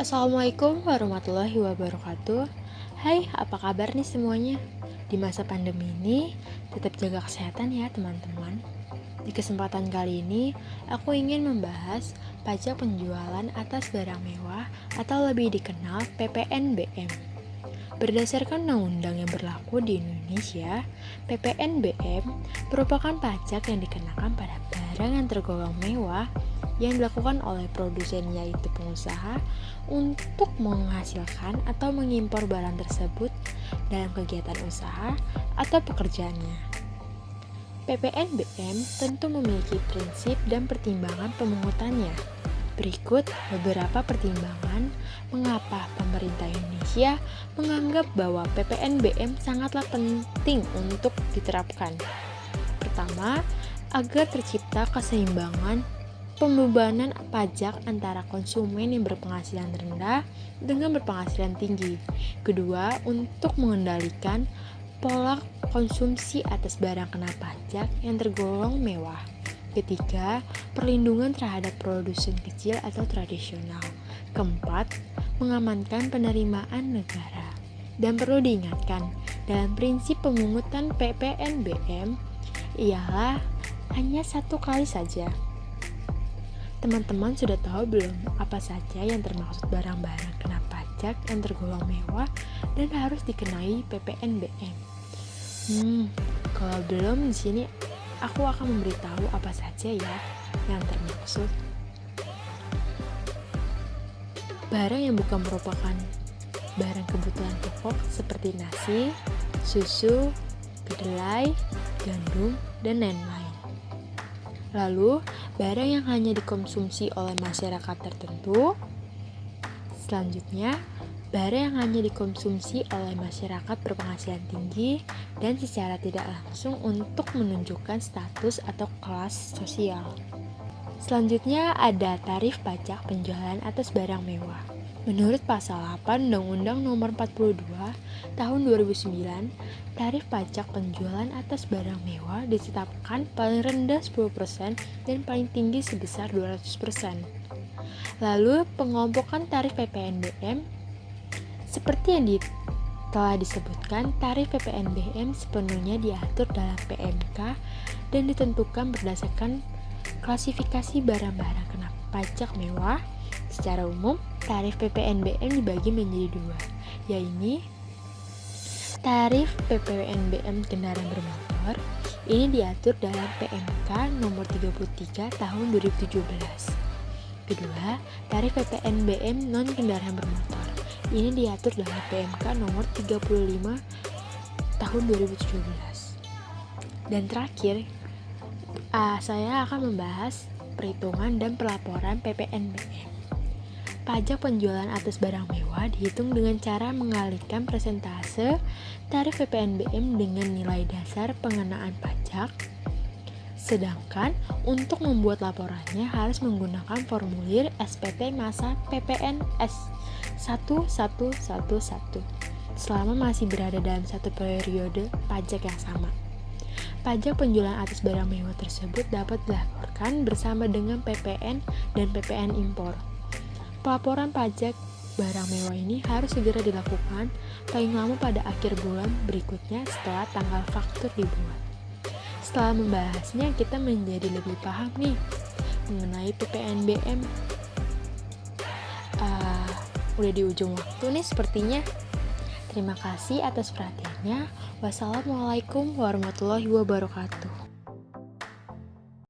Assalamualaikum warahmatullahi wabarakatuh. Hai, apa kabar nih semuanya? Di masa pandemi ini, tetap jaga kesehatan ya teman-teman. Di kesempatan kali ini, aku ingin membahas pajak penjualan atas barang mewah atau lebih dikenal PPNBM. Berdasarkan undang-undang yang berlaku di Indonesia, PPNBM merupakan pajak yang dikenakan pada barang yang tergolong mewah yang dilakukan oleh produsen yaitu pengusaha untuk menghasilkan atau mengimpor barang tersebut dalam kegiatan usaha atau pekerjaannya. PPNBM tentu memiliki prinsip dan pertimbangan pemungutannya. Berikut beberapa pertimbangan mengapa pemerintah Indonesia menganggap bahwa PPNBM sangatlah penting untuk diterapkan. Pertama, agar tercipta keseimbangan pembebanan pajak antara konsumen yang berpenghasilan rendah dengan berpenghasilan tinggi. Kedua, untuk mengendalikan pola konsumsi atas barang kena pajak yang tergolong mewah. Ketiga, perlindungan terhadap produsen kecil atau tradisional. Keempat, mengamankan penerimaan negara. Dan perlu diingatkan, dalam prinsip pemungutan PPNBM ialah hanya satu kali saja. Teman-teman sudah tahu belum apa saja yang termaksud barang-barang kena pajak yang tergolong mewah dan harus dikenai PPNBM? Kalau belum, di sini aku akan memberitahu apa saja ya yang termaksud. Barang yang bukan merupakan barang kebutuhan pokok seperti nasi, susu, kedelai, gandum, dan lain-lain. Lalu, barang yang hanya dikonsumsi oleh masyarakat tertentu. Selanjutnya, barang yang hanya dikonsumsi oleh masyarakat berpenghasilan tinggi dan secara tidak langsung untuk menunjukkan status atau kelas sosial. Selanjutnya ada tarif pajak penjualan atas barang mewah. Menurut pasal 8 Undang-Undang Nomor 42 Tahun 2009, tarif pajak penjualan atas barang mewah ditetapkan paling rendah 10% dan paling tinggi sebesar 200%. Lalu, pengelompokan tarif PPNBM seperti yang telah disebutkan, tarif PPNBM sepenuhnya diatur dalam PMK dan ditentukan berdasarkan klasifikasi barang-barang kena pajak mewah. Secara umum, tarif PPNBM dibagi menjadi dua, yaitu tarif PPNBM kendaraan bermotor. Ini diatur dalam PMK nomor 33 tahun 2017. Kedua, tarif PPNBM non kendaraan bermotor. Ini diatur dalam PMK nomor 35 tahun 2017. Dan terakhir, saya akan membahas perhitungan dan pelaporan PPNBM. Pajak penjualan atas barang mewah dihitung dengan cara mengalihkan persentase tarif PPNBM dengan nilai dasar pengenaan pajak. Sedangkan untuk membuat laporannya harus menggunakan formulir SPT masa PPNS 1111 selama masih berada dalam satu periode pajak yang sama. Pajak penjualan atas barang mewah tersebut dapat dilaporkan bersama dengan PPN dan PPN impor. Pelaporan pajak barang mewah ini harus segera dilakukan paling lama pada akhir bulan berikutnya setelah tanggal faktur dibuat. Setelah membahasnya, kita menjadi lebih paham nih mengenai PPNBM. Udah di ujung waktu nih sepertinya. Terima kasih atas perhatiannya. Wassalamualaikum warahmatullahi wabarakatuh.